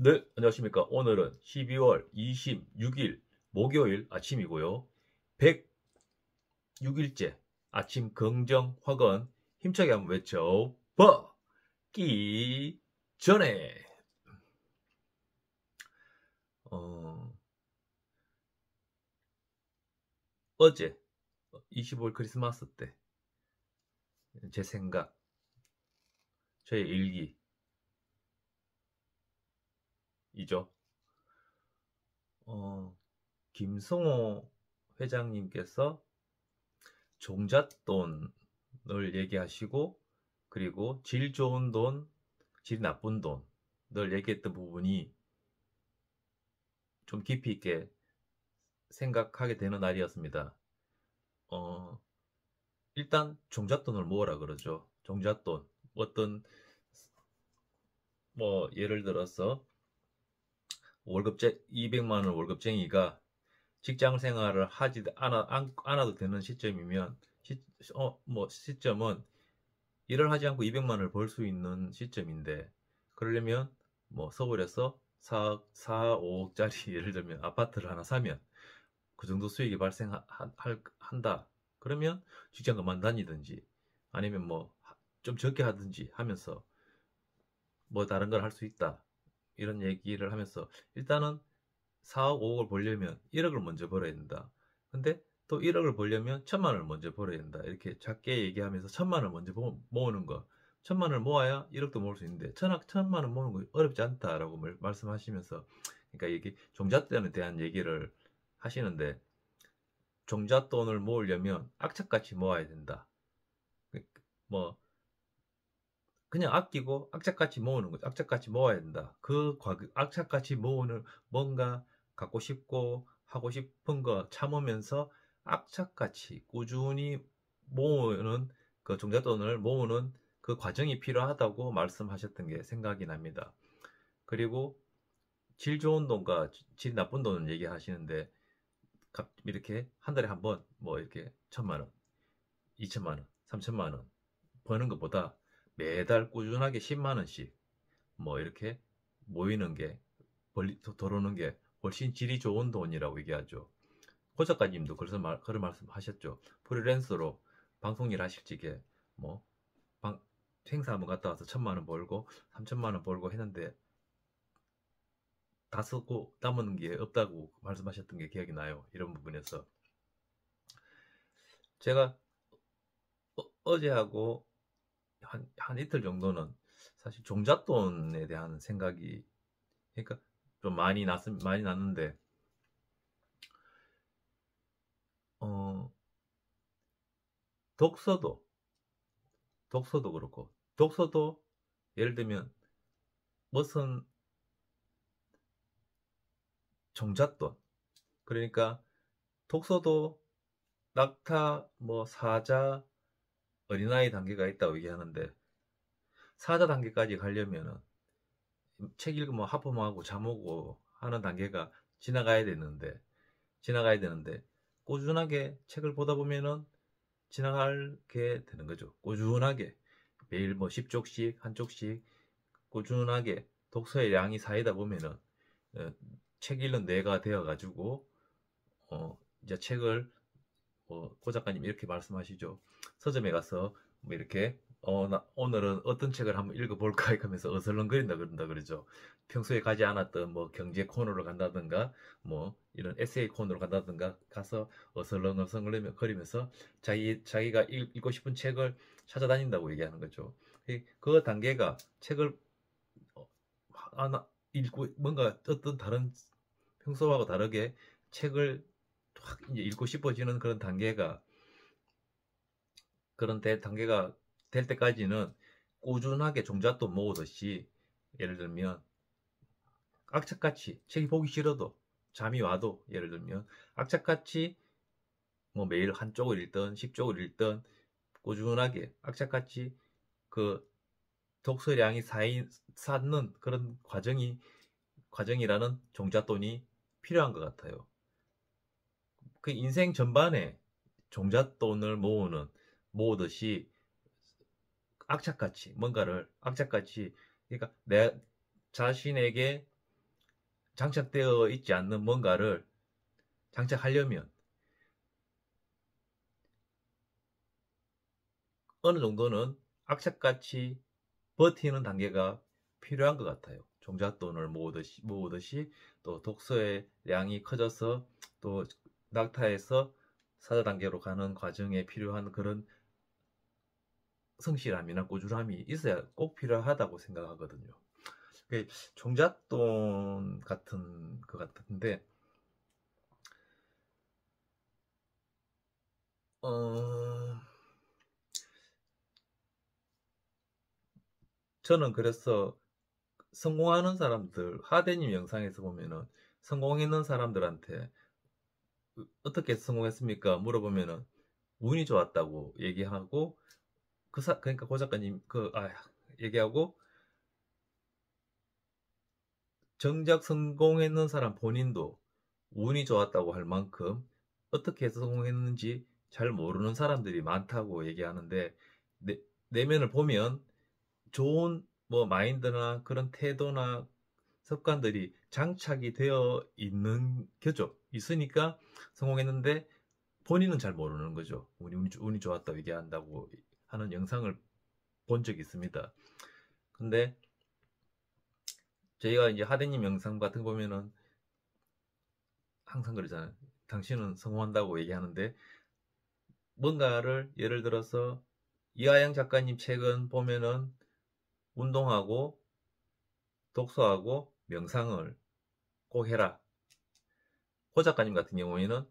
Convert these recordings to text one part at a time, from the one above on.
네, 안녕하십니까. 오늘은 12월 26일 목요일 아침이고요. 106일째 아침 긍정 확언 힘차게 한번 외쳐 버기 전에 어, 어제 25일 크리스마스 때 제 생각, 저의 일기이죠. 김성호 회장님께서 종잣돈을 얘기하시고, 그리고 질 좋은 돈, 질 나쁜 돈을 얘기했던 부분이 좀 깊이 있게 생각하게 되는 날이었습니다. 어, 일단 종잣돈을 모으라 그러죠. 종잣돈. 어떤 뭐 예를 들어서 월급쟁 200만 원 월급쟁이가 직장 생활을 하지 않아도 되는 시점이면 시점은 일을 하지 않고 200만 원을 벌 수 있는 시점인데, 그러려면 뭐 서울에서 5억짜리 예를 들면 아파트를 하나 사면 그 정도 수익이 발생한다. 그러면 직장 그만 다니든지 아니면 뭐 좀 적게 하든지 하면서 뭐 다른 걸 할 수 있다. 이런 얘기를 하면서 일단은 4억, 5억을 벌려면 1억을 먼저 벌어야 된다. 근데 또 1억을 벌려면 1,000만 원을 먼저 벌어야 된다. 이렇게 작게 얘기하면서 1,000만 원을 먼저 모으는 거. 1,000만 원을 모아야 1억도 모을 수 있는데 1,000만 원 모으는 거 어렵지 않다라고 말씀하시면서, 그러니까 이게 종잣돈에 대한 얘기를 하시는데, 종잣돈을 모으려면 악착같이 모아야 된다. 뭐 그냥 아끼고 악착같이 모으는 거죠. 악착같이 모아야 된다. 악착같이 모으는 뭔가 갖고 싶고 하고 싶은 거 참으면서 악착같이 꾸준히 모으는, 그 종잣돈을 모으는 그 과정이 필요하다고 말씀하셨던 게 생각이 납니다. 그리고 질 좋은 돈과 질 나쁜 돈을 얘기하시는데, 이렇게 한 달에 한 번 뭐 이렇게 1,000만 원, 2,000만 원, 3,000만 원 버는 것보다 매달 꾸준하게 10만 원씩 뭐 이렇게 모이는 게, 들어오는 게 훨씬 질이 좋은 돈이라고 얘기하죠. 고 작가님도 그런 말씀 하셨죠. 프리랜서로 방송 일 하실 적에 뭐 행사 한번 갔다 와서 1,000만 원 벌고 3,000만 원 벌고 했는데 다 쓰고 남은 게 없다고 말씀하셨던 게 기억이 나요. 이런 부분에서 제가 어제하고 한 이틀 정도는 사실 종잣돈에 대한 생각이, 그러니까 좀 많이 났는데, 어, 독서도, 그렇고, 독서도 예를 들면 무슨 종잣돈, 그러니까 독서도 낙타, 뭐 사자, 어린아이 단계가 있다고 얘기하는데, 사자 단계까지 가려면은 책 읽으면 하품하고 잠오고 하는 단계가 지나가야 되는데 꾸준하게 책을 보다 보면은 지나가게 되는 거죠. 꾸준하게 매일 뭐 10쪽씩 한 쪽씩 꾸준하게 독서의 양이 쌓이다 보면은 어, 책 읽는 뇌가 되어 가지고 이제 책을, 고 작가님 이렇게 말씀하시죠. 서점에 가서 뭐 이렇게 오늘은 어떤 책을 한번 읽어볼까 하면서 어슬렁거린다 그런다 그러죠. 평소에 가지 않았던 뭐 경제 코너로 간다든가 뭐 이런 에세이 코너로 간다든가 가서 어슬렁어슬렁 거리면서 자기가 읽고 싶은 책을 찾아다닌다고 얘기하는 거죠. 그 단계가 책을 하나 읽고 뭔가 어떤 다른, 평소하고 다르게 책을 확 이제 읽고 싶어지는 그런 단계가 될 때까지는 꾸준하게 종잣돈 모으듯이, 예를 들면 악착같이 책이 보기 싫어도 잠이 와도, 예를 들면 악착같이 뭐 매일 한 쪽을 읽든 10쪽을 읽든 꾸준하게 악착같이 그 독서량이 쌓는 그런 과정이라는 종잣돈이 필요한 것 같아요. 그 인생 전반에 종잣돈을 모으듯이 악착같이 뭔가를 악착같이, 그러니까 내 자신에게 장착되어 있지 않는 뭔가를 장착하려면 어느 정도는 악착같이 버티는 단계가 필요한 것 같아요. 종잣돈을 모으듯이 또 독서의 양이 커져서 또 낙타에서 사자 단계로 가는 과정에 필요한 그런 성실함이나 꾸준함이 있어야 꼭 필요하다고 생각하거든요. 종잣돈 같은 것 같은데, 저는 그래서 성공하는 사람들, 하대님 영상에서 보면은 성공했는 사람들한테 어떻게 성공했습니까? 물어보면은 운이 좋았다고 얘기하고, 그러니까 고 작가님, 얘기하고, 정작 성공했는 사람 본인도 운이 좋았다고 할 만큼 어떻게 해서 성공했는지 잘 모르는 사람들이 많다고 얘기하는데, 내면을 보면 좋은 뭐 마인드나 그런 태도나 습관들이 장착이 되어 있는 거죠. 있으니까 성공했는데 본인은 잘 모르는 거죠. 운이 좋았다고 얘기한다고 하는 영상을 본 적이 있습니다. 근데 저희가 이제 하대님 영상 같은 거 보면은 항상 그러잖아요. 당신은 성공한다고 얘기하는데, 뭔가를 예를 들어서 이하영 작가님 책은 보면은 운동하고 독서하고 명상을 꼭 해라. 호 작가님 같은 경우에는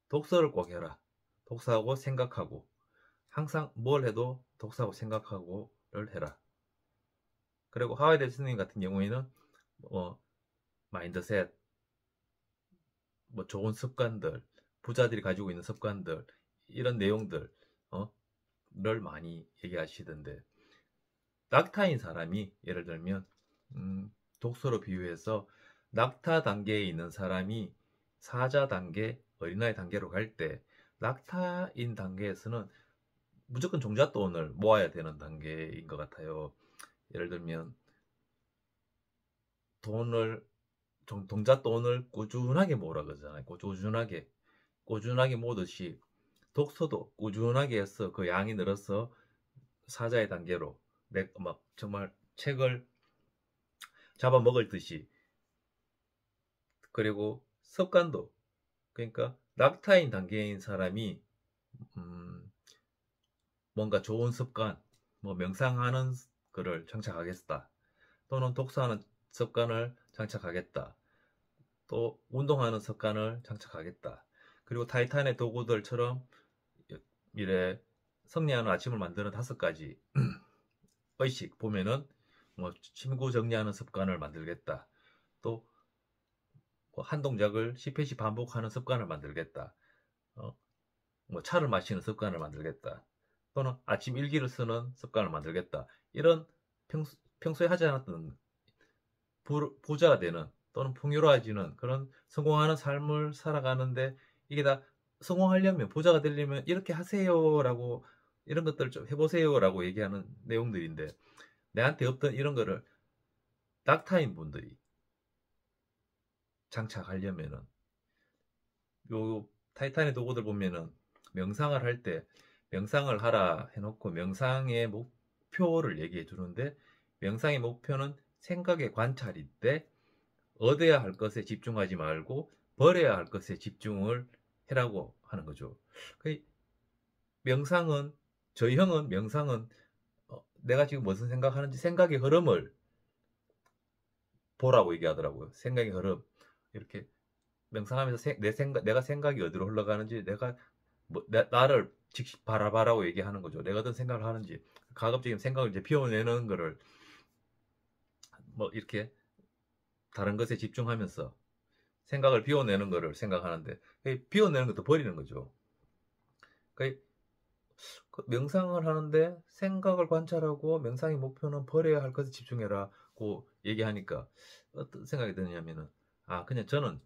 독서를 꼭 해라. 독서하고 생각하고, 항상 뭘 해도 독서하고 생각하고를 해라. 그리고 하와이드 스님 같은 경우에는 마인드셋, 좋은 습관들, 부자들이 가지고 있는 습관들, 이런 내용들 를 많이 얘기하시던데, 낙타인 사람이 예를 들면 독서로 비유해서 낙타 단계에 있는 사람이 사자 단계, 어린아이 단계로 갈 때, 낙타인 단계에서는 무조건 종잣돈을 모아야 되는 단계인 것 같아요. 예를 들면 종잣돈을 꾸준하게 모으라 그러잖아요. 꾸준하게 모으듯이 독서도 꾸준하게 해서 그 양이 늘어서 사자의 단계로 막 정말 책을 잡아먹을 듯이. 그리고 습관도, 그러니까 낙타인 단계인 사람이 뭔가 좋은 습관, 뭐 명상하는 거를 장착하겠다, 또는 독서하는 습관을 장착하겠다, 또 운동하는 습관을 장착하겠다. 그리고 타이탄의 도구들처럼 이래 승리하는 아침을 만드는 5가지 의식 보면은 뭐 침구 정리하는 습관을 만들겠다, 또 한 동작을 10회씩 반복하는 습관을 만들겠다, 뭐 차를 마시는 습관을 만들겠다, 또는 아침 일기를 쓰는 습관을 만들겠다. 이런 평소에 하지 않았던 부자가 되는, 또는 풍요로워지는 그런 성공하는 삶을 살아가는데, 이게 다 성공하려면, 부자가 되려면 이렇게 하세요라고, 이런 것들을 좀 해보세요라고 얘기하는 내용들인데, 내한테 없던 이런 거를 낙타인 분들이 장착하려면은, 요 타이탄의 도구들 보면은 명상을 할 때 명상을 하라 해놓고 명상의 목표를 얘기해 주는데, 명상의 목표는 생각의 관찰인데, 얻어야 할 것에 집중하지 말고 버려야 할 것에 집중을 해라고 하는 거죠. 명상은, 저희 형은 명상은 내가 지금 무슨 생각하는지 생각의 흐름을 보라고 얘기하더라고요. 생각의 흐름. 이렇게 명상하면서 내가 생각이 어디로 흘러가는지, 나를 직접 바라봐라고 얘기하는 거죠. 내가 어떤 생각을 하는지, 가급적이면 생각을 이제 비워내는 거를 뭐 이렇게 다른 것에 집중하면서 생각을 비워내는 거를 생각하는데, 비워내는 것도 버리는 거죠. 명상을 하는데 생각을 관찰하고 명상의 목표는 버려야 할 것에 집중해라고 얘기하니까 어떤 생각이 드냐면은, 그냥 저는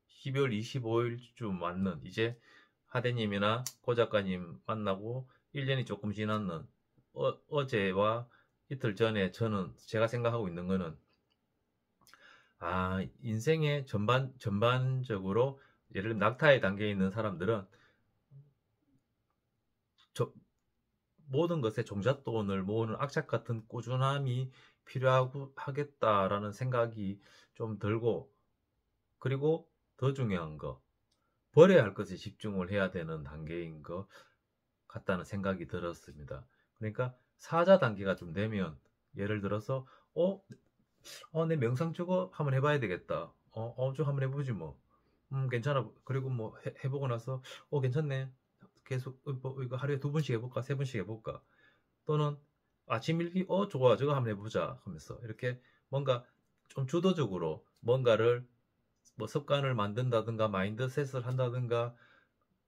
12월 25일쯤 맞는, 이제 하대님이나 고 작가님 만나고 1년이 조금 지났는 어제와 이틀 전에, 제가 생각하고 있는 거는, 인생의 전반적으로 예를 들면 낙타의 단계에 있는 사람들은 저, 모든 것에 종잣돈을 모으는 악착 같은 꾸준함이 필요하고 하겠다라는 생각이 좀 들고, 그리고 더 중요한 거, 버려야 할 것에 집중을 해야 되는 단계인 것 같다는 생각이 들었습니다. 그러니까 사자 단계가 좀 되면, 예를 들어서 내 명상 저거 한번 해봐야 되겠다. 저 한번 해보지 뭐. 괜찮아. 그리고 뭐 해보고 나서 괜찮네. 계속 이거 하루에 2번씩 해볼까, 3번씩 해볼까. 또는 아침 일기 좋아, 저거 한번 해보자 하면서 이렇게 뭔가 좀 주도적으로 뭔가를 뭐 습관을 만든다든가 마인드셋을 한다든가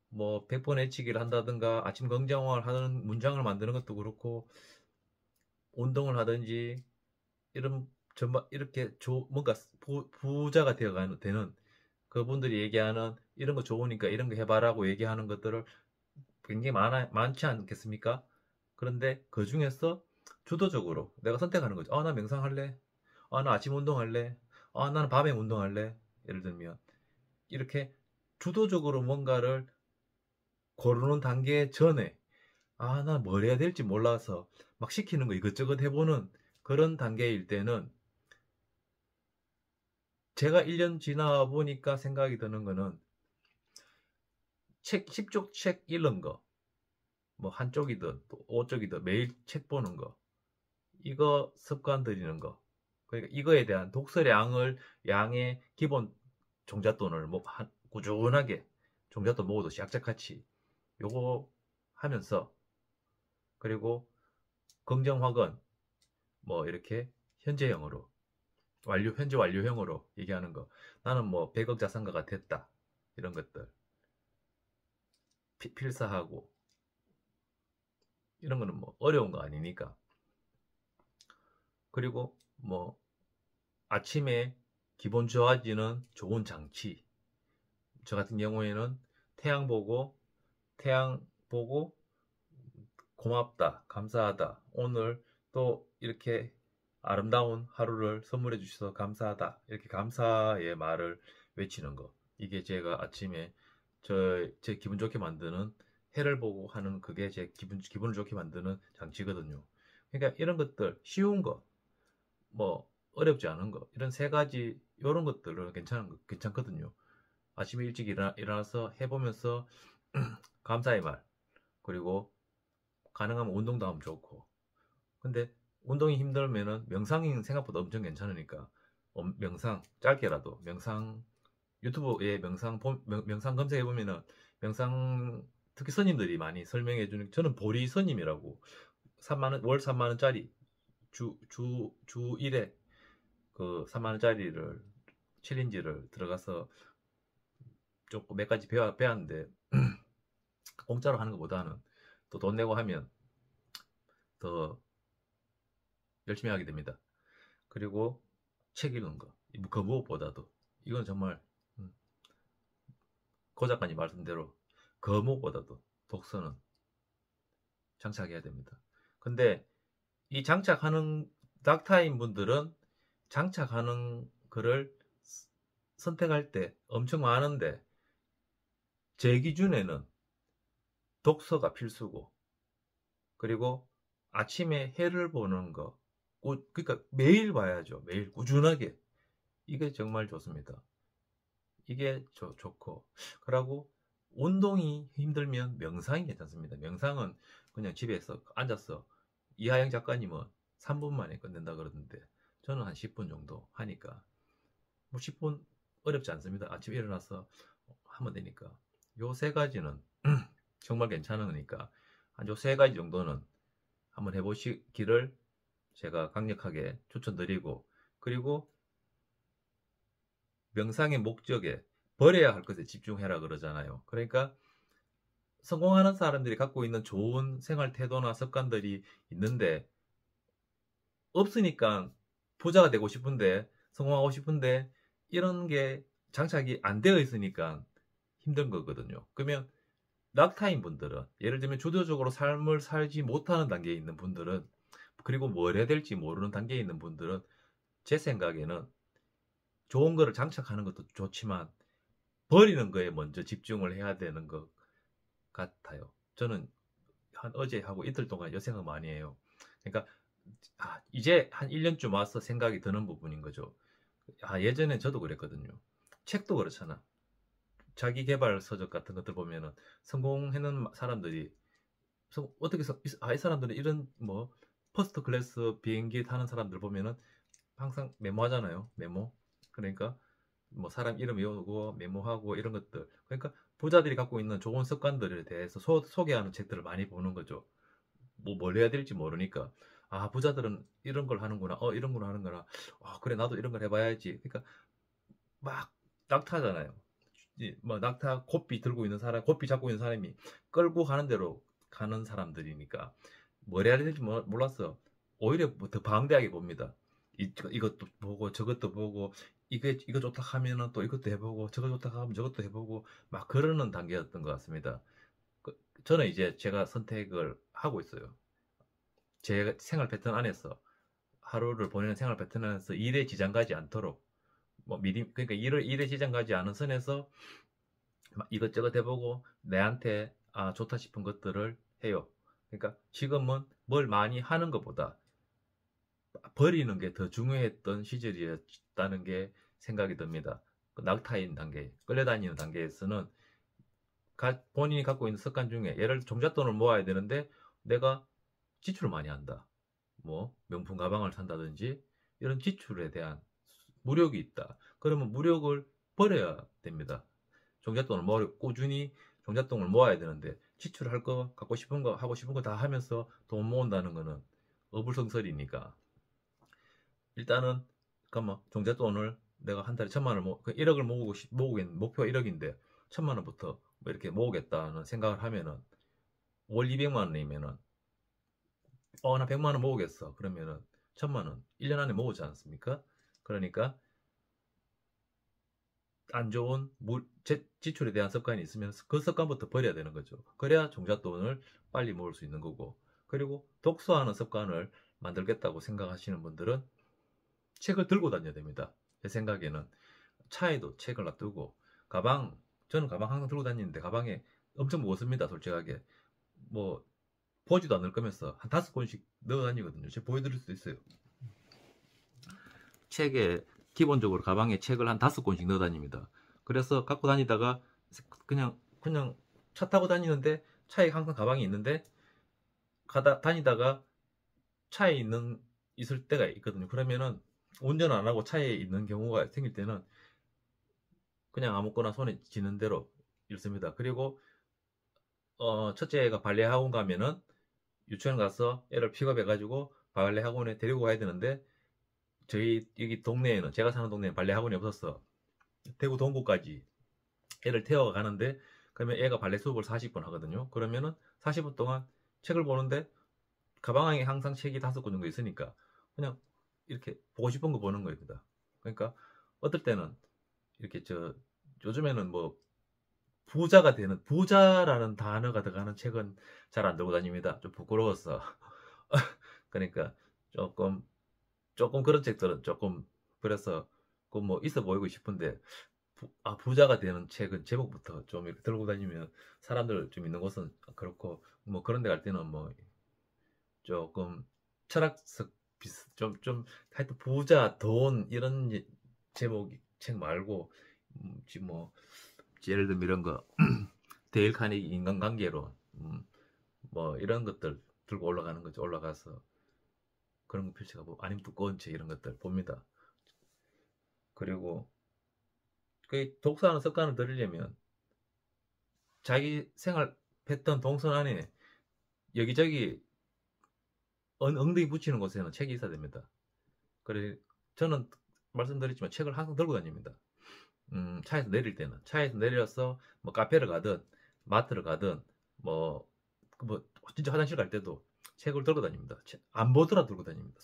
뭐 100번 외치기를 한다든가 아침 긍정을 하는 문장을 만드는 것도 그렇고, 운동을 하든지 이런 전반 이렇게 뭔가 부자가 되는 그분들이 얘기하는 이런 거 좋으니까 이런 거 해봐라고 얘기하는 것들을 굉장히 많지 않겠습니까? 그런데 그 중에서 주도적으로 내가 선택하는 거죠. 나 명상할래. 나 아침 운동할래. 나는 밤에 운동할래. 예를 들면 이렇게 주도적으로 뭔가를 고르는 단계 전에 난 뭘 해야 될지 몰라서 막 시키는 거 이것저것 해보는 그런 단계일 때는, 제가 1년 지나 보니까 생각이 드는 거는 10쪽 책 읽는 거, 뭐 한쪽이든 또 5쪽이든 매일 책 보는 거, 이거 습관 들이는 거. 그러니까 이거에 대한 양의 기본 종잣돈을 꾸준하게 종잣돈 모으듯이 악착같이 요거 하면서, 그리고 긍정 확언 뭐 이렇게 현재 완료형으로 얘기하는 거. 나는 뭐 100억 자산가가 됐다. 이런 것들 필사하고, 이런 거는 뭐 어려운 거 아니니까. 그리고 뭐 아침에 기분 좋아지는 좋은 장치. 저 같은 경우에는 태양 보고 고맙다, 감사하다, 오늘 또 이렇게 아름다운 하루를 선물해 주셔서 감사하다, 이렇게 감사의 말을 외치는 거. 이게 제가 아침에 제 기분 좋게 만드는, 해를 보고 하는 그게 제 기분을 좋게 만드는 장치거든요. 그러니까 이런 것들 쉬운 거, 뭐 어렵지 않은 거, 이런 3가지 이런 것들은 괜찮거든요. 아침에 일찍 일어나서 해보면서 감사의 말, 그리고 가능하면 운동도 하면 좋고. 근데 운동이 힘들면은 명상이 생각보다 엄청 괜찮으니까 명상 짧게라도 유튜브에 명상 검색해 보면은 명상 특히 스님들이 많이 설명해 주는, 저는 보리 스님이라고 월 3만 원짜리 주 1회 그 3만 원짜리를 챌린지를 들어가서 조금 몇 가지 배웠는데 공짜로 하는 것보다는 또 돈 내고 하면 더 열심히 하게 됩니다. 그리고 책 읽는 거, 그 무엇보다도 이건 정말 고 작가님 말씀대로 그 무엇보다도 독서는 장착해야 됩니다. 근데 이 낙타인 분들은 장착하는 글을 선택할 때 엄청 많은데, 제 기준에는 독서가 필수고, 그리고 아침에 해를 보는 거, 그러니까 매일 봐야죠. 매일 꾸준하게. 이게 정말 좋습니다. 이게 좋고, 그리고 운동이 힘들면 명상이 괜찮습니다. 명상은 그냥 집에서 앉아서, 이하영 작가님은 3분 만에 끝낸다 그러던데 저는 한 10분 정도 하니까, 뭐 10분 어렵지 않습니다. 아침에 일어나서 하면 되니까. 요 3가지는 정말 괜찮으니까 한 요 3가지 정도는 한번 해보시기를 제가 강력하게 추천드리고, 그리고 명상의 목적에 버려야 할 것에 집중해라 그러잖아요. 그러니까 성공하는 사람들이 갖고 있는 좋은 생활 태도나 습관들이 있는데, 없으니까 부자가 되고 싶은데, 성공하고 싶은데 이런 게 장착이 안 되어 있으니까 힘든 거거든요. 그러면 낙타인 분들은, 예를 들면 주도적으로 삶을 살지 못하는 단계에 있는 분들은, 그리고 뭘 해야 될지 모르는 단계에 있는 분들은 제 생각에는 좋은 거를 장착하는 것도 좋지만 버리는 거에 먼저 집중을 해야 되는 것 같아요. 저는 한 어제 하고 이틀 동안 이 생각 많이 해요. 그러니까 이제 한 1년쯤 와서 생각이 드는 부분인 거죠. 예전엔 저도 그랬거든요. 책도 그렇잖아. 자기 개발 서적 같은 것들 보면은 성공하는 사람들이 어떻게 이 사람들은 이런 뭐 퍼스트 클래스 비행기 타는 사람들 보면은 항상 메모하잖아요. 메모. 그러니까 뭐 사람 이름 외우고 메모하고 이런 것들. 그러니까 부자들이 갖고 있는 좋은 습관들에 대해서 소개하는 책들을 많이 보는 거죠. 뭐 뭘 해야 될지 모르니까. 부자들은 이런 걸 하는구나. 이런 걸 하는구나. 그래 나도 이런 걸 해봐야지. 그러니까 막 낙타잖아요. 뭐 낙타 고삐 들고 있는 사람, 고삐 잡고 있는 사람이 끌고 가는 대로 가는 사람들이니까 뭘 해야 될지 몰랐어. 오히려 뭐더 방대하게 봅니다. 이것도 보고 저것도 보고 이거 좋다 하면은 또 이것도 해보고 저거 좋다 하면 저것도 해보고 막 그러는 단계였던 것 같습니다. 저는 이제 제가 선택을 하고 있어요. 제 생활 패턴 안에서 하루를 보내는 생활 패턴 안에서 일에 지장 가지 않도록 뭐 미리 그러니까 일에 지장 가지 않은 선에서 이것저것 해보고 내한테 좋다 싶은 것들을 해요. 그러니까 지금은 뭘 많이 하는 것보다 버리는 게 더 중요했던 시절이었다는 게 생각이 듭니다. 낙타인 단계, 끌려다니는 단계에서는 본인이 갖고 있는 습관 중에 예를 들어 종잣돈을 모아야 되는데 내가 지출을 많이 한다. 뭐 명품 가방을 산다든지 이런 지출에 대한 무력이 있다. 그러면 무력을 버려야 됩니다. 꾸준히 종잣돈을 모아야 되는데 지출할 거, 갖고 싶은 거, 하고 싶은 거 다 하면서 돈 모은다는 거는 어불성설이니까 일단은 잠깐만 종잣돈을 내가 한 달에 1,000만 원을 1억을 모으겠는 목표가 1억인데 1,000만 원부터 뭐 이렇게 모으겠다는 생각을 하면은 월 200만 원이면은 나 100만 원 모으겠어. 그러면은 1,000만 원 1년 안에 모으지 않습니까? 그러니까 안 좋은 지출에 대한 습관이 있으면 그 습관부터 버려야 되는 거죠. 그래야 종잣돈을 빨리 모을 수 있는 거고. 그리고 독서하는 습관을 만들겠다고 생각하시는 분들은 책을 들고 다녀야 됩니다. 제 생각에는 차에도 책을 놔두고 저는 가방 항상 들고 다니는데 가방에 엄청 무겁습니다. 솔직하게. 뭐 보지도 않을 거면서 한 5권씩 넣어 다니거든요. 제가 보여드릴 수도 있어요. 책에 기본적으로 가방에 책을 한 5권씩 넣어 다닙니다. 그래서 갖고 다니다가 그냥 차 타고 다니는데 차에 항상 가방이 있는데 다니다가 차에 있을 때가 있거든요. 그러면은 운전 안 하고 차에 있는 경우가 생길 때는 그냥 아무거나 손에 쥐는 대로 읽습니다. 그리고 첫째가 발레 학원 가면은 유치원 가서 애를 픽업해가지고 발레 학원에 데리고 가야 되는데 저희 여기 동네에는 제가 사는 동네에 발레 학원이 없었어. 대구 동구까지 애를 태워 가는데 그러면 애가 발레 수업을 40분 하거든요. 그러면은 40분 동안 책을 보는데 가방 안에 항상 책이 5권 정도 있으니까 그냥 이렇게 보고 싶은 거 보는 거입니다. 그러니까 어떨 때는 이렇게 요즘에는 뭐 부자라는 단어가 들어가는 책은 잘 안 들고 다닙니다. 좀 부끄러웠어. 그러니까 조금 그런 책들은 조금 그래서 그 뭐 있어 보이고 싶은데 부자가 되는 책은 제목부터 좀 이렇게 들고 다니면 사람들 좀 있는 곳은 그렇고 뭐 그런 데 갈 때는 뭐 조금 철학적 좀 하여튼 부자 돈 이런 제목 책 말고 지금 뭐 예를 들면 이런 거 데일 카네기 인간관계론 뭐 이런 것들 들고 올라가는 거죠. 올라가서 그런 거 펼쳐가고 아니면 두꺼운 책 이런 것들 봅니다. 그리고 그 독서하는 습관을 들이려면 자기 생활 패턴 동선 안에 여기저기 엉덩이 붙이는 곳에는 책이 있어야 됩니다. 그래 저는 말씀드렸지만 책을 항상 들고 다닙니다. 차에서 내릴 때는 차에서 내려서 뭐 카페를 가든 마트를 가든 뭐 진짜 화장실 갈 때도 책을 들고 다닙니다. 안 보더라도 들고 다닙니다.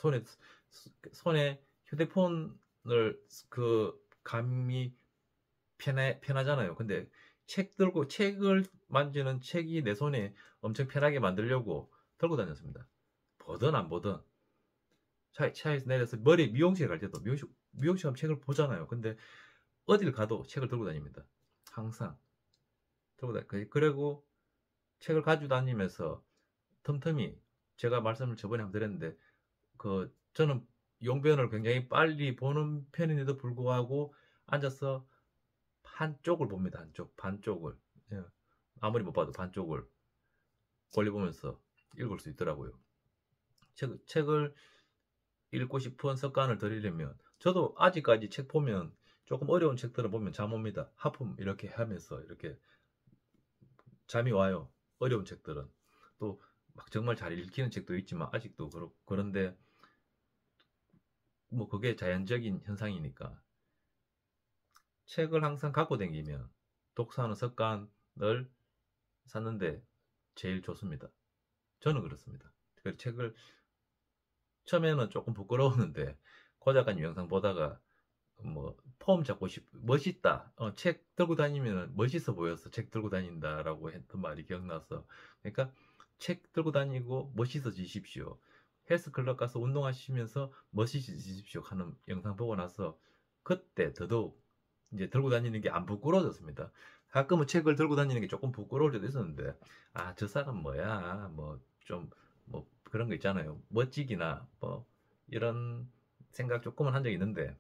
손에 휴대폰을 감이 편하잖아요. 근데 책을 만지는 책이 내 손에 엄청 편하게 만들려고 들고 다녔습니다. 보든 안 보든 차에서 내려서 머리 미용실 갈 때도 미용실 가면 책을 보잖아요. 근데 어딜 가도 책을 들고 다닙니다. 항상 들고 그리고 책을 가지고 다니면서 틈틈이 제가 말씀을 저번에 한번 드렸는데 저는 용변을 굉장히 빨리 보는 편인데도 불구하고 앉아서 한쪽을 봅니다. 반쪽을. 예. 아무리 못 봐도 반쪽을 멀리 보면서 읽을 수 있더라고요. 책을 읽고 싶은 습관을 들이려면 저도 아직까지 책 보면 조금 어려운 책들을 보면 잠 옵니다. 하품 이렇게 하면서 이렇게 잠이 와요. 어려운 책들은. 또 막 정말 잘 읽히는 책도 있지만 아직도 그런데 뭐 그게 자연적인 현상이니까 책을 항상 갖고 다니면 독서하는 습관을 샀는데 제일 좋습니다. 저는 그렇습니다. 그 책을 처음에는 조금 부끄러웠는데 고 작가님 영상 보다가 뭐 폼 잡고 멋있다. 책 들고 다니면 멋있어 보여서 책 들고 다닌다라고 했던 말이 기억나서 그러니까 책 들고 다니고 멋있어지십시오. 헬스클럽 가서 운동하시면서 멋있어지십시오 하는 영상 보고 나서 그때 더더욱 이제 들고 다니는 게 안 부끄러워졌습니다. 가끔은 책을 들고 다니는 게 조금 부끄러울 때도 있었는데 저 사람 뭐야 뭐 좀 뭐 그런 거 있잖아요. 멋지기나 뭐 이런 생각 조금은 한 적이 있는데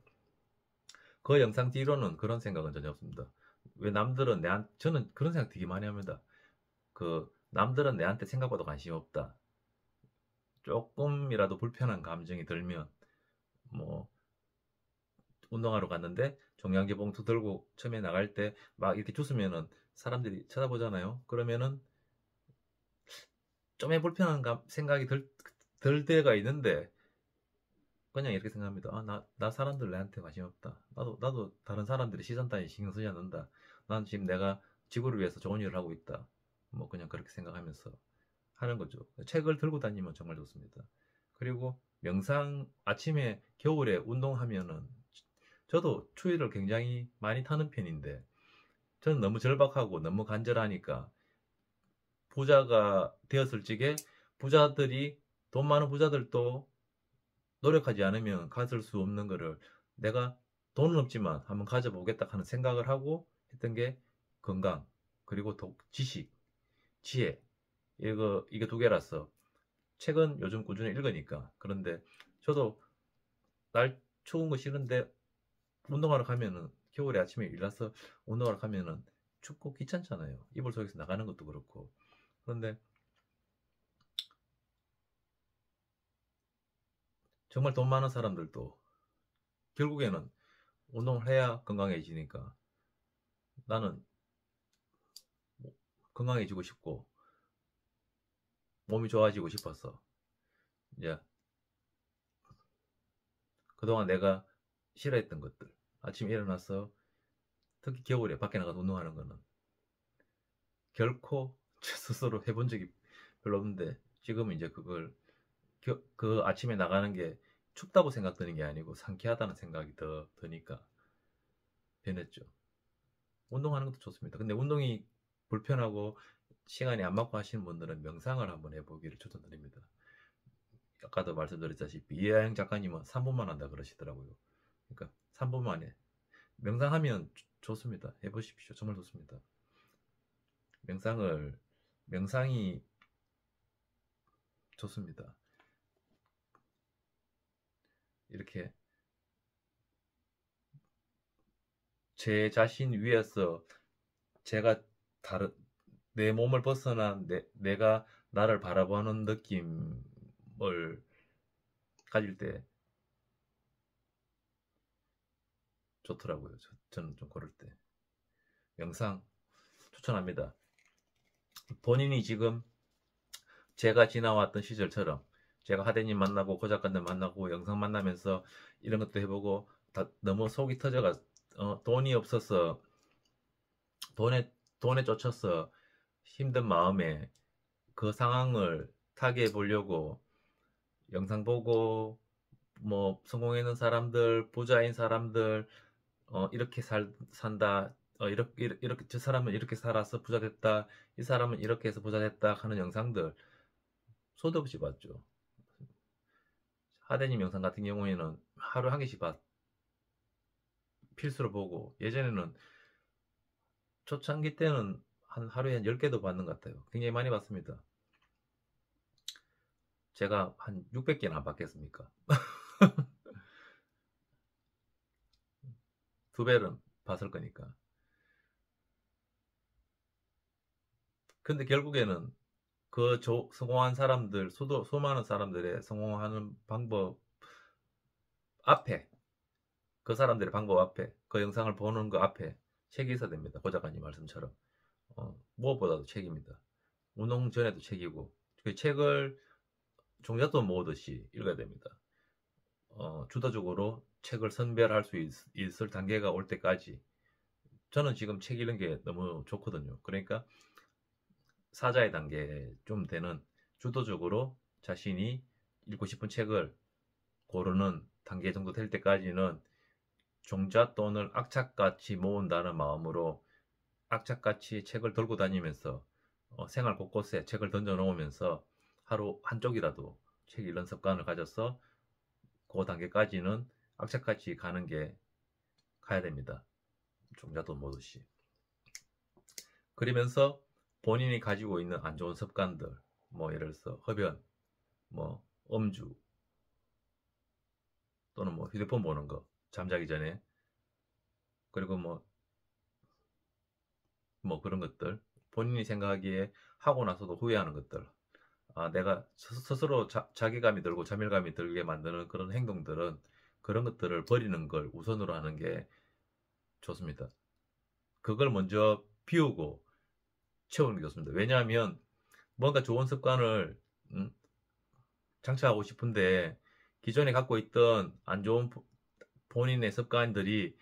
그 영상 뒤로는 그런 생각은 전혀 없습니다. 왜 저는 그런 생각 되게 많이 합니다. 남들은 내한테 생각보다 관심이 없다. 조금이라도 불편한 감정이 들면, 뭐, 운동하러 갔는데, 종량제 봉투 들고 처음에 나갈 때 막 이렇게 주스면은 사람들이 쳐다보잖아요. 그러면은 좀의 불편한 생각이 들 때가 있는데, 그냥 이렇게 생각합니다. 나 사람들 내한테 관심 없다. 나도 다른 사람들이 시선 따위 신경 쓰지 않는다. 난 지금 내가 지구를 위해서 좋은 일을 하고 있다. 뭐 그냥 그렇게 생각하면서 하는 거죠. 책을 들고 다니면 정말 좋습니다. 그리고 아침에 겨울에 운동하면은 저도 추위를 굉장히 많이 타는 편인데 저는 너무 절박하고 너무 간절하니까 부자가 되었을 적에 돈 많은 부자들도 노력하지 않으면 가질 수 없는 거를 내가 돈은 없지만 한번 가져보겠다 하는 생각을 하고 했던 게 건강, 그리고 지식, 지혜. 이게 두 개라서 책은 요즘 꾸준히 읽으니까. 그런데 저도 날 추운 거 싫은데 운동하러 가면은 겨울에 아침에 일어나서 운동하러 가면은 춥고 귀찮잖아요. 이불 속에서 나가는 것도 그렇고. 그런데 정말 돈 많은 사람들도 결국에는 운동을 해야 건강해지니까 나는 뭐 건강해지고 싶고 몸이 좋아지고 싶어서 이제 그동안 내가 싫어했던 것들 아침에 일어나서 특히 겨울에 밖에 나가서 운동하는 거는 결코 제 스스로 해본 적이 별로 없는데 지금은 이제 그 아침에 나가는 게 춥다고 생각드는 게 아니고 상쾌하다는 생각이 더 드니까 변했죠. 운동하는 것도 좋습니다. 근데 운동이 불편하고 시간이 안 맞고 하시는 분들은 명상을 한번 해보기를 추천드립니다. 아까도 말씀드렸다시피 이하영 작가님은 3분만 한다 그러시더라고요. 그러니까 3분 만에 명상하면 좋습니다. 해보십시오. 정말 좋습니다. 명상이 좋습니다. 이렇게 제 자신 위에서 제가 내 몸을 벗어난 내가 나를 바라보는 느낌을 가질 때 좋더라고요. 저는 좀 그럴 때. 명상 추천합니다. 본인이 지금 제가 지나왔던 시절처럼 제가 하대님 만나고 고 작가님 만나고 영상 만나면서 이런 것도 해보고 너무 속이 터져가 돈이 없어서 돈에 쫓겨서 힘든 마음에 그 상황을 타개해 보려고 영상 보고 뭐 성공했는 사람들, 부자인 사람들 이렇게 산다. 이렇게 저 사람은 이렇게 살아서 부자 됐다. 이 사람은 이렇게 해서 부자 됐다 하는 영상들 수도 없이 봤죠. 하대니 명상 같은 경우에는 하루 한 개씩 필수로 보고, 예전에는 초창기 때는 하루에 한 10개도 받는 것 같아요. 굉장히 많이 받습니다. 제가 한 600개는 안 받겠습니까? 두 배는 받을 거니까. 근데 결국에는 성공한 사람들, 수많은 사람들의 성공하는 방법 앞에, 그 사람들의 방법 앞에, 그 영상을 보는 거 앞에 책이 있어야 됩니다. 고 작가님 말씀처럼. 무엇보다도 책입니다. 운동 전에도 책이고, 그 책을 종잣돈 모으듯이 읽어야 됩니다. 주도적으로 책을 선별할 수 있을 단계가 올 때까지. 저는 지금 책 읽는 게 너무 좋거든요. 그러니까 사자의 단계 좀 되는, 주도적으로 자신이 읽고 싶은 책을 고르는 단계 정도 될 때까지는 종잣돈을 악착같이 모은다는 마음으로 악착같이 책을 들고 다니면서 생활 곳곳에 책을 던져 놓으면서 하루 한쪽이라도 책 읽는 습관을 가져서 그 단계까지는 악착같이 가야 됩니다. 종잣돈 모듯이. 그러면서 본인이 가지고 있는 안 좋은 습관들, 뭐 예를 들어서 흡연, 뭐 음주, 또는 뭐 휴대폰 보는 거, 잠자기 전에, 그리고 뭐 그런 것들, 본인이 생각하기에 하고 나서도 후회하는 것들, 내가 스스로 자괴감이 들고 자멸감이 들게 만드는 그런 행동들은, 그런 것들을 버리는 걸 우선으로 하는 게 좋습니다. 그걸 먼저 비우고 채우는 게 좋습니다. 왜냐하면 뭔가 좋은 습관을 장착하고 싶은데 기존에 갖고 있던 안 좋은 본인의 습관들이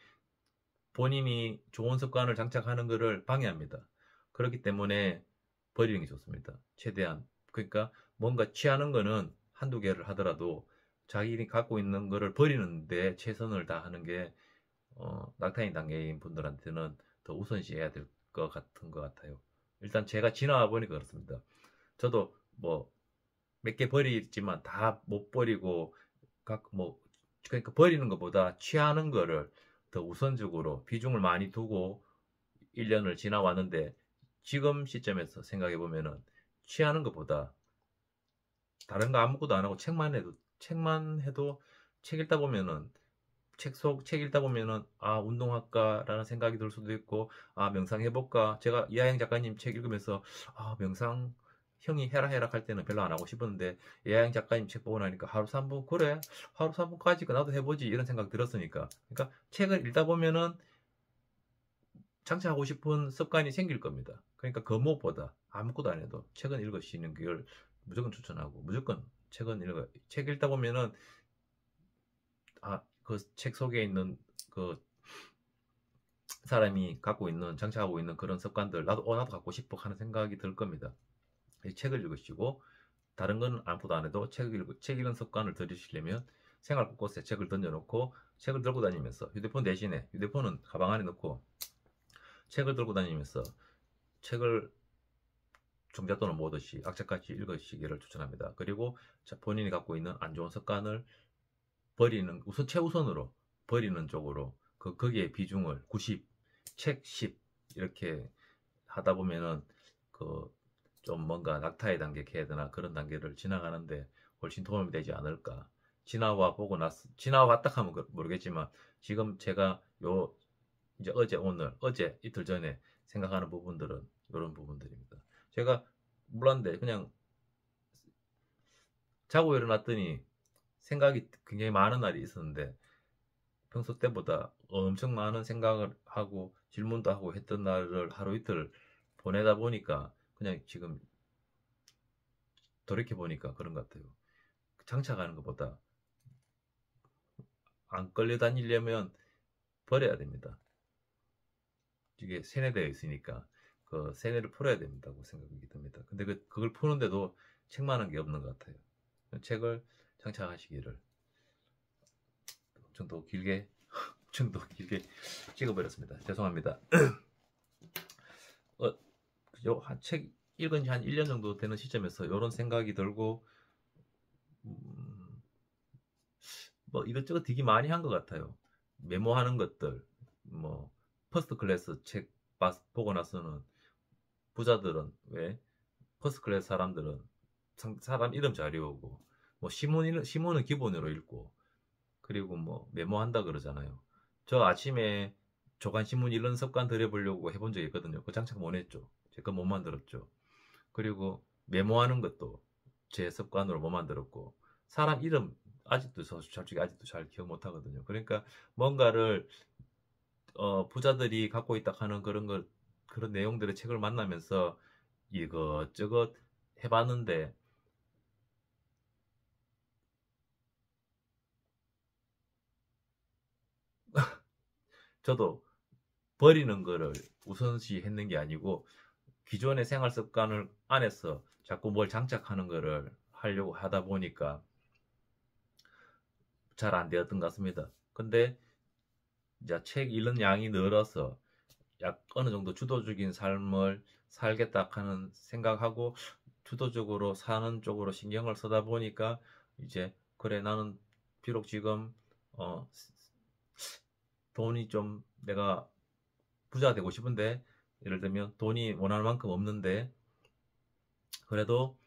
본인이 좋은 습관을 장착하는 것을 방해합니다. 그렇기 때문에 버리는 게 좋습니다. 최대한. 그러니까 뭔가 취하는 거는 한두 개를 하더라도 자기가 갖고 있는 거를 버리는데 최선을 다하는 게 낙타인 단계인 분들한테는 더 우선시해야 될 것 같은 것 같아요. 일단 제가 지나와 보니까 그렇습니다. 저도 뭐 몇 개 버리지만 다 못 버리고 그러니까 버리는 것보다 취하는 거를 더 우선적으로 비중을 많이 두고 1년을 지나왔는데, 지금 시점에서 생각해 보면은 취하는 것보다 다른 거 아무것도 안 하고 책만 해도 책 읽다 보면은 책 읽다 보면은 운동할까라는 생각이 들 수도 있고, 명상해볼까. 제가 이하영 작가님 책 읽으면서 명상 형이 해라 할 때는 별로 안 하고 싶었는데, 이하영 작가님 책 보고 나니까 하루 3분, 그래 하루 3분까지 나도 해보지, 이런 생각 들었으니까. 그러니까 책을 읽다 보면은 장착하고 싶은 습관이 생길 겁니다. 그러니까 그 무엇보다 아무것도 안 해도 책은 읽으시는 걸 무조건 추천하고, 무조건 책은 책 읽다 보면은 그 책 속에 있는 그 사람이 장착하고 있는 그런 습관들, 나도 갖고 싶어 하는 생각이 들 겁니다. 이 책을 읽으시고, 다른 건 아무것도 안 해도 책 읽는 습관을 들이시려면 생활 곳곳에 책을 던져놓고 책을 들고 다니면서, 휴대폰 대신에 휴대폰은 가방 안에 넣고 책을 들고 다니면서 책을 종잣돈을 모으듯이 악착같이 읽으시기를 추천합니다. 그리고 본인이 갖고 있는 안 좋은 습관을 최우선으로 버리는 쪽으로, 거기에 비중을 90, 책 10 이렇게 하다 보면은 좀 뭔가 낙타의 단계 해야 되나, 그런 단계를 지나가는데 훨씬 도움이 되지 않을까. 지나왔다 하면 모르겠지만, 지금 제가 이제 어제 이틀 전에 생각하는 부분들은 이런 부분들입니다. 제가 몰랐는데 그냥 자고 일어났더니 생각이 굉장히 많은 날이 있었는데, 평소 때보다 엄청 많은 생각을 하고 질문도 하고 했던 날을 하루 이틀 보내다 보니까, 그냥 지금 돌이켜 보니까 그런 것 같아요. 장착하는 것보다 안 끌려다니려면 버려야 됩니다. 이게 세뇌되어 있으니까 그 세뇌를 풀어야 된다고 생각이 듭니다. 근데 그걸 푸는데도 책만한 게 없는 것 같아요. 책을 장착하시기를. 엄청 더 길게 찍어버렸습니다. 죄송합니다. 책 읽은 지 한 1년 정도 되는 시점에서 이런 생각이 들고, 뭐 이것저것 되게 많이 한 것 같아요. 메모하는 것들, 뭐 퍼스트 클래스 책 보고 나서는 부자들은 왜 퍼스트 클래스 사람들은 사람 이름 잘 외우고 뭐 신문은 기본으로 읽고 그리고 뭐 메모한다 그러잖아요. 저 아침에 조간신문 읽는 습관 들여보려고 해본 적이 있거든요. 그 장착 못 했죠. 제가 못 만들었죠. 그리고 메모하는 것도 제 습관으로 못 만들었고 사람 이름 아직도 솔직히 아직도 잘 기억 못 하거든요. 그러니까 뭔가를 부자들이 갖고 있다 하는 그런 내용들의 책을 만나면서 이것저것 해봤는데 저도 버리는 거를 우선시 했는 게 아니고 기존의 생활 습관을 안에서 자꾸 뭘 장착하는 거를 하려고 하다 보니까 잘 안 되었던 것 같습니다. 근데 이제 책 읽는 양이 늘어서 약 어느 정도 주도적인 삶을 살겠다 하는 생각하고 주도적으로 사는 쪽으로 신경을 쓰다 보니까 이제 그래 나는 비록 지금 어 돈이 좀 내가 부자 되고 싶은데 예를 들면 돈이 원하는 만큼 없는데 그래도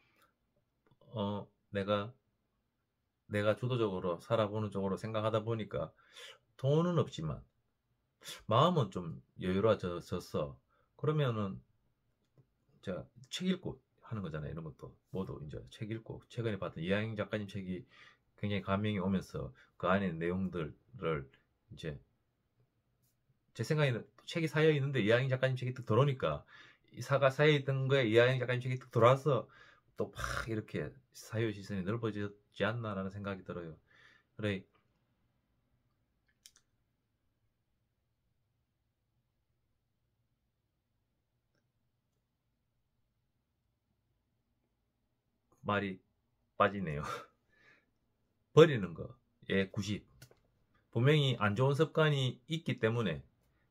내가 주도적으로 살아보는 쪽으로 생각하다 보니까 돈은 없지만 마음은 좀 여유로워졌어. 그러면은 제가 책 읽고 하는 거잖아요. 이런 것도 모두 이제 책 읽고 최근에 봤던 이하영 작가님 책이 굉장히 감명이 오면서 그 안에 내용들을 이제 제 생각에는 책이 쌓여 있는데 이하영 작가님 책이 딱 들어오니까 이 사가 쌓여 있던 거에 이하영 작가님 책이 딱 들어와서 또 막 이렇게 사유 시선이 넓어지지 않나라는 생각이 들어요. 그래 말이 빠지네요. 버리는 거에 90. 분명히 안 좋은 습관이 있기 때문에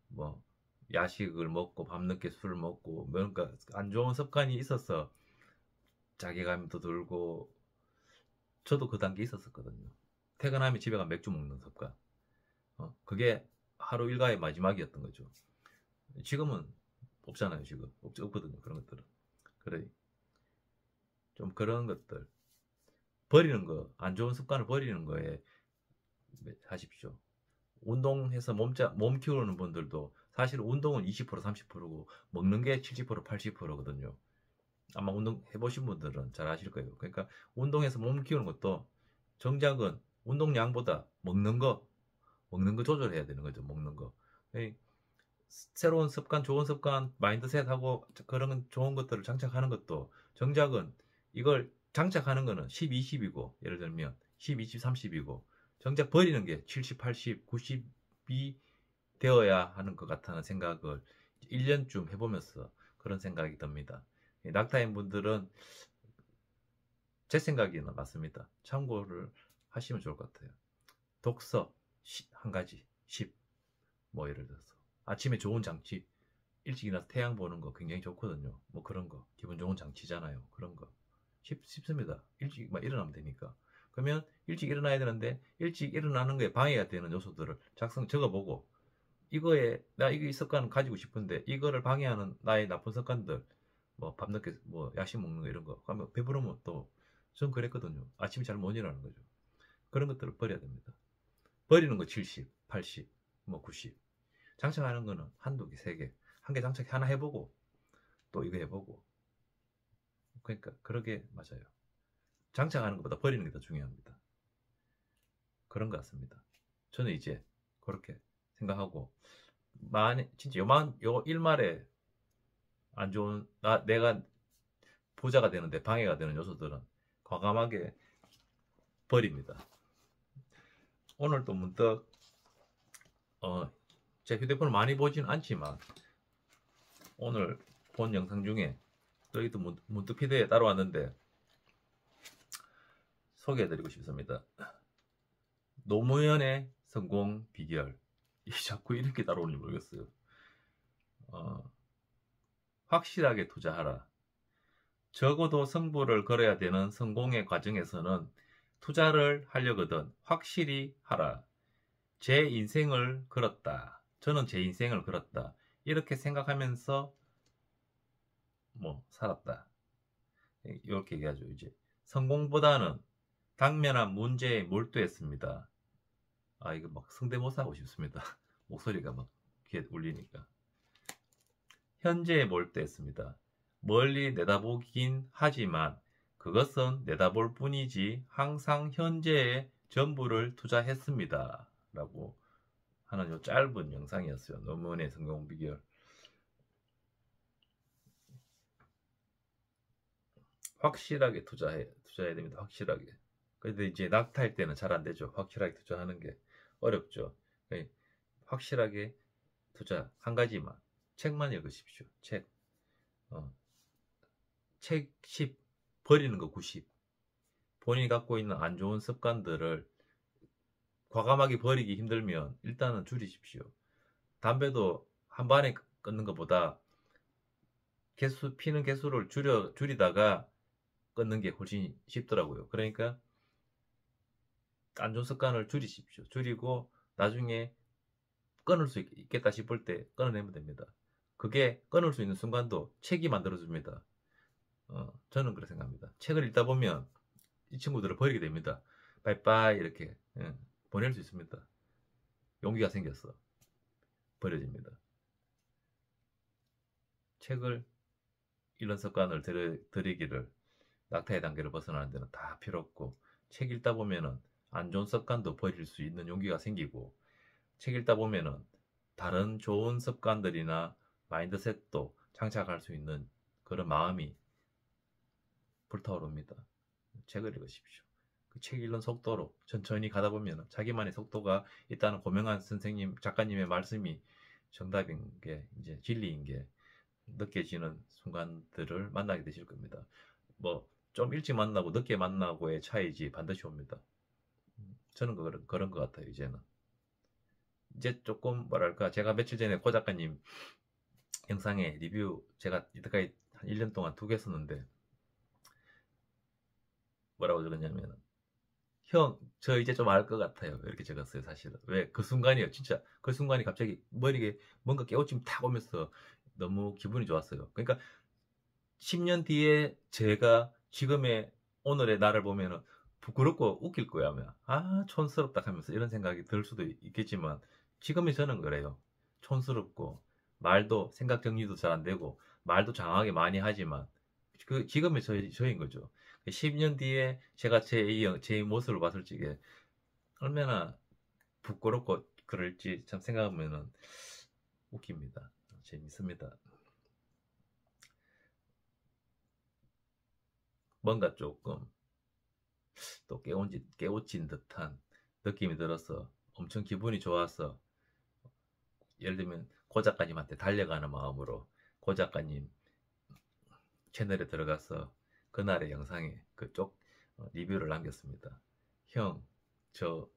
뭐 야식을 먹고 밤늦게 술을 먹고 뭔가 안 좋은 습관이 있어서 자괴감도 들고 저도 그 단계 있었었거든요. 퇴근하면 집에 가 맥주 먹는 습관. 그게 하루 일과의 마지막이었던 거죠. 지금은 없잖아요. 지금 없거든요. 그런 것들은. 그래 좀 그런 것들 버리는 거, 안 좋은 습관을 버리는 거에 하십시오. 운동해서 몸 키우는 분들도 사실 운동은 20% 30%고 먹는 게 70% 80%거든요. 아마 운동 해보신 분들은 잘 아실 거예요. 그러니까 운동해서 몸 키우는 것도 정작은 운동량보다 먹는 거 조절해야 되는 거죠. 먹는 거. 새로운 습관, 좋은 습관, 마인드셋하고 그런 좋은 것들을 장착하는 것도 정작은 이걸 장착하는 거는 10, 20이고 예를 들면 10, 20, 30이고 정작 버리는 게 70, 80, 90이 되어야 하는 것 같다는 생각을 1년쯤 해보면서 그런 생각이 듭니다. 낙타인 분들은 제 생각에는 맞습니다. 참고를 하시면 좋을 것 같아요. 독서 한 가지 10, 뭐 예를 들어서 아침에 좋은 장치 일찍 일어나서 태양 보는 거 굉장히 좋거든요. 뭐 그런 거 기분 좋은 장치잖아요. 그런 거 쉽습니다. 일찍 막 일어나면 되니까. 그러면 일찍 일어나야 되는데 일찍 일어나는 거에 방해가 되는 요소들을 적어보고 이거에 나 이거 이 습관 가지고 싶은데 이거를 방해하는 나의 나쁜 습관들 뭐 밤늦게 뭐 야식 먹는 거 이런 거 그러면 배부르면 또 전 그랬거든요. 아침에 잘 못 일어나는 거죠. 그런 것들을 버려야 됩니다. 버리는 거 70, 80, 뭐 90. 장착하는 거는 한두 개, 세 개. 한 개 장착 하나 해보고 또 이거 해보고. 그러니까 그러게 맞아요. 장착하는 것보다 버리는 게 더 중요합니다. 그런 것 같습니다. 저는 이제 그렇게 생각하고 진짜 요 일말에 안 좋은 내가 부자가 되는데 방해가 되는 요소들은 과감하게 버립니다. 오늘 또 문득 제 휴대폰을 많이 보진 않지만 오늘 본 영상 중에 여기도 문득 피드에 따라왔는데 소개해드리고 싶습니다. 노무현의 성공 비결. 자꾸 이렇게 따라오는지 모르겠어요. 확실하게 투자하라. 적어도 승부를 걸어야 되는 성공의 과정에서는 투자를 하려거든 확실히 하라. 제 인생을 걸었다. 저는 제 인생을 걸었다. 이렇게 생각하면서 뭐 살았다. 이렇게 얘기하죠. 이제 성공보다는 당면한 문제에 몰두했습니다. 아, 이거 막 성대모사 하고 싶습니다. 목소리가 막 귀에 울리니까. 현재에 몰두했습니다. 멀리 내다보긴 하지만 그것은 내다볼 뿐이지 항상 현재에 전부를 투자했습니다. 라고 하는 요 짧은 영상이었어요. 노무현의 성공 비결. 확실하게 투자해야 됩니다. 확실하게. 근데 이제 낙타일 때는 잘 안 되죠. 확실하게 투자하는 게 어렵죠. 확실하게 투자 한 가지만 책만 읽으십시오. 책. 책 10, 버리는 거 90. 본인이 갖고 있는 안 좋은 습관들을 과감하게 버리기 힘들면 일단은 줄이십시오. 담배도 한 번에 끊는 것보다 피는 개수를 줄이다가 끊는 게 훨씬 쉽더라고요. 그러니까 안 좋은 습관을 줄이십시오. 줄이고 나중에 끊을 수 있겠다 싶을 때 끊어내면 됩니다. 그게 끊을 수 있는 순간도 책이 만들어줍니다. 저는 그렇게 생각합니다. 책을 읽다 보면 이 친구들을 버리게 됩니다. 빠이빠이 이렇게 보낼 수 있습니다. 용기가 생겼어. 버려집니다. 책을 이런 습관을 들이기를 낙타의 단계를 벗어나는 데는 다 필요 없고 책 읽다 보면은 안 좋은 습관도 버릴 수 있는 용기가 생기고 책 읽다 보면은 다른 좋은 습관들이나 마인드셋도 장착할 수 있는 그런 마음이 불타오릅니다. 책을 읽으십시오. 그 책 읽는 속도로 천천히 가다 보면 자기만의 속도가 있다는 고명한 선생님, 작가님의 말씀이 정답인 게 이제 진리인 게 느껴지는 순간들을 만나게 되실 겁니다. 뭐 좀 일찍 만나고 늦게 만나고의 차이지 반드시 옵니다. 저는 그런 것 같아요. 이제는 이제 조금 뭐랄까 제가 며칠 전에 고 작가님 영상에 리뷰 제가 이때까지 한 1년 동안 2개 썼는데 뭐라고 적었냐면 형, 저 이제 좀 알 것 같아요. 이렇게 적었어요, 사실은. 왜? 그 순간이요. 진짜. 그 순간이 갑자기 머리에 뭔가 깨우침이 탁 오면서 너무 기분이 좋았어요. 그러니까 10년 뒤에 제가 지금의 오늘의 나를 보면은 부끄럽고 웃길 거야. 아, 촌스럽다 하면서 이런 생각이 들 수도 있겠지만 지금의 저는 그래요. 촌스럽고 말도 생각 정리도 잘 안 되고 말도 장하게 많이 하지만 그 지금의 저인 거죠. 10년 뒤에 제가 제 모습을 봤을 적에 얼마나 부끄럽고 그럴지 참 생각하면은 웃깁니다. 재밌습니다. 뭔가 조금 또 깨우친 듯한 느낌이 들어서 엄청 기분이 좋아서 예를 들면 고 작가님한테 달려가는 마음으로 고 작가님 채널에 들어가서 그날의 영상에 그쪽 리뷰를 남겼습니다. 형, 저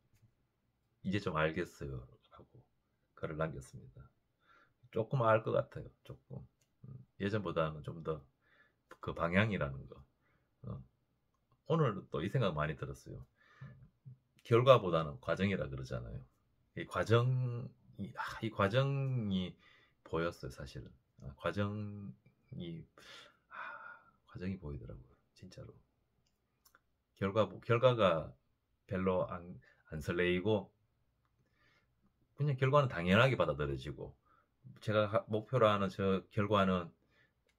이제 좀 알겠어요. 라고 글을 남겼습니다. 조금 알 것 같아요. 조금. 예전보다는 좀 더 그 방향이라는 거. 오늘 또 이 생각 많이 들었어요. 결과보다는 과정이라 그러잖아요. 이 과정이 보였어요, 사실은. 과정이 보이더라고요, 진짜로. 결과가 별로 안 설레이고, 그냥 결과는 당연하게 받아들여지고, 제가 목표로 하는 저 결과는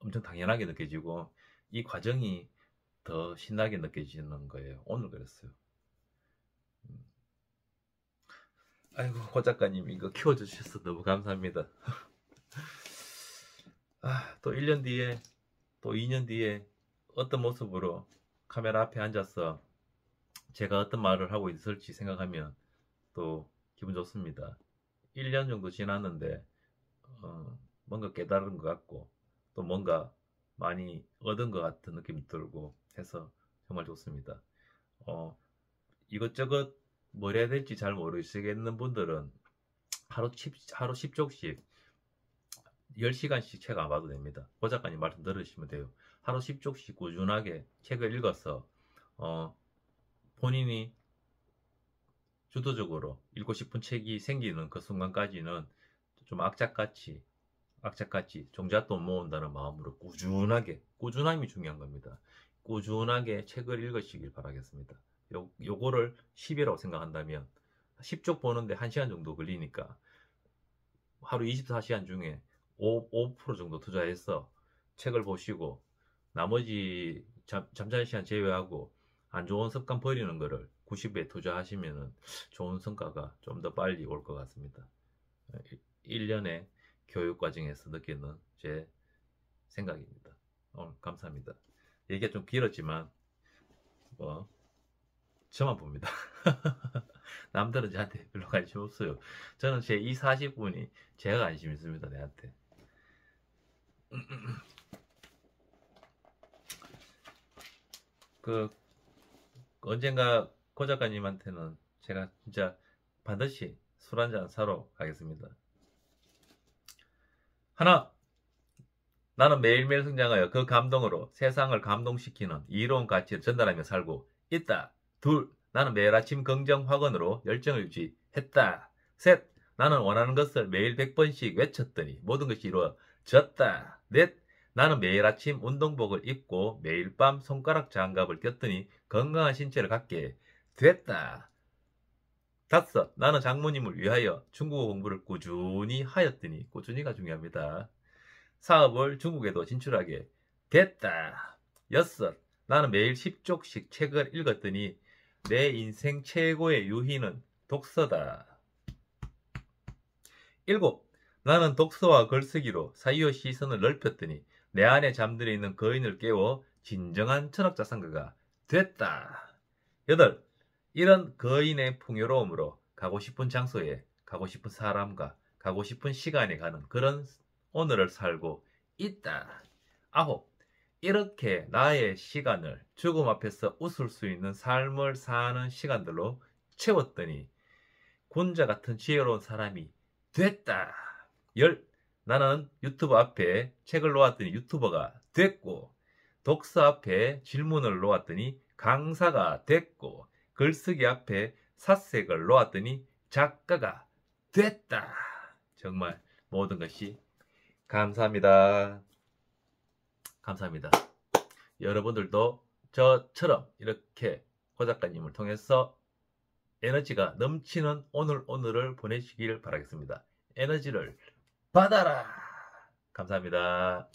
엄청 당연하게 느껴지고, 이 과정이 더 신나게 느껴지는 거예요. 오늘 그랬어요. 아이고, 고 작가님 이거 키워주셔서 너무 감사합니다. 또 1년 뒤에, 또 2년 뒤에 어떤 모습으로 카메라 앞에 앉아서 제가 어떤 말을 하고 있을지 생각하면 또 기분 좋습니다. 1년 정도 지났는데 뭔가 깨달은 것 같고 또 뭔가 많이 얻은 것 같은 느낌이 들고 해서 정말 좋습니다. 이것저것 뭘 해야 될지 잘 모르시겠는 분들은 하루 10쪽씩 10시간씩 책 안 봐도 됩니다. 고 작가님 말씀 들으시면 돼요. 하루 10쪽씩 꾸준하게 책을 읽어서 본인이 주도적으로 읽고 싶은 책이 생기는 그 순간까지는 좀 악착같이 종잣돈 모은다는 마음으로 꾸준함이 중요한 겁니다. 꾸준하게 책을 읽으시길 바라겠습니다. 요거를 10이라고 생각한다면 10쪽 보는데 1시간 정도 걸리니까 하루 24시간 중에 5% 정도 투자해서 책을 보시고 나머지 잠자는 시간 제외하고 안 좋은 습관 버리는 거를 90에 투자하시면 좋은 성과가 좀 더 빨리 올 것 같습니다. 1년의 교육 과정에서 느끼는 제 생각입니다. 오늘 감사합니다. 얘기가 좀 길었지만 뭐 저만 봅니다. 남들은 저한테 별로 관심 없어요. 저는 제 이 40분이 제가 관심 있습니다. 내한테. 언젠가 고 작가님한테는 제가 진짜 반드시 술 한잔 사러 가겠습니다. 하나, 나는 매일매일 성장하여 그 감동으로 세상을 감동시키는 이로운 가치를 전달하며 살고 있다. 둘, 나는 매일 아침 긍정 확언으로 열정을 유지했다. 셋, 나는 원하는 것을 매일 100번씩 외쳤더니 모든 것이 이루어졌다. 넷, 나는 매일 아침 운동복을 입고 매일 밤 손가락 장갑을 꼈더니 건강한 신체를 갖게 됐다. 다섯, 나는 장모님을 위하여 중국어 공부를 꾸준히 하였더니, 꾸준히가 중요합니다. 사업을 중국에도 진출하게 됐다. 여섯, 나는 매일 10쪽씩 책을 읽었더니 내 인생 최고의 유희는 독서다. 일곱, 나는 독서와 글쓰기로 사유의 시선을 넓혔더니 내 안에 잠들어 있는 거인을 깨워 진정한 철학자상가가 됐다. 여덟, 이런 거인의 풍요로움으로 가고 싶은 장소에 가고 싶은 사람과 가고 싶은 시간에 가는 그런 오늘을 살고 있다. 아홉, 이렇게 나의 시간을 죽음 앞에서 웃을 수 있는 삶을 사는 시간들로 채웠더니 군자 같은 지혜로운 사람이 됐다. 열, 나는 유튜브 앞에 책을 놓았더니 유튜버가 됐고, 독서 앞에 질문을 놓았더니 강사가 됐고, 글쓰기 앞에 사색을 놓았더니 작가가 됐다. 정말 모든 것이 감사합니다. 감사합니다. 여러분들도 저처럼 이렇게 고 작가님을 통해서 에너지가 넘치는 오늘을 보내시길 바라겠습니다. 에너지를 받아라. 감사합니다.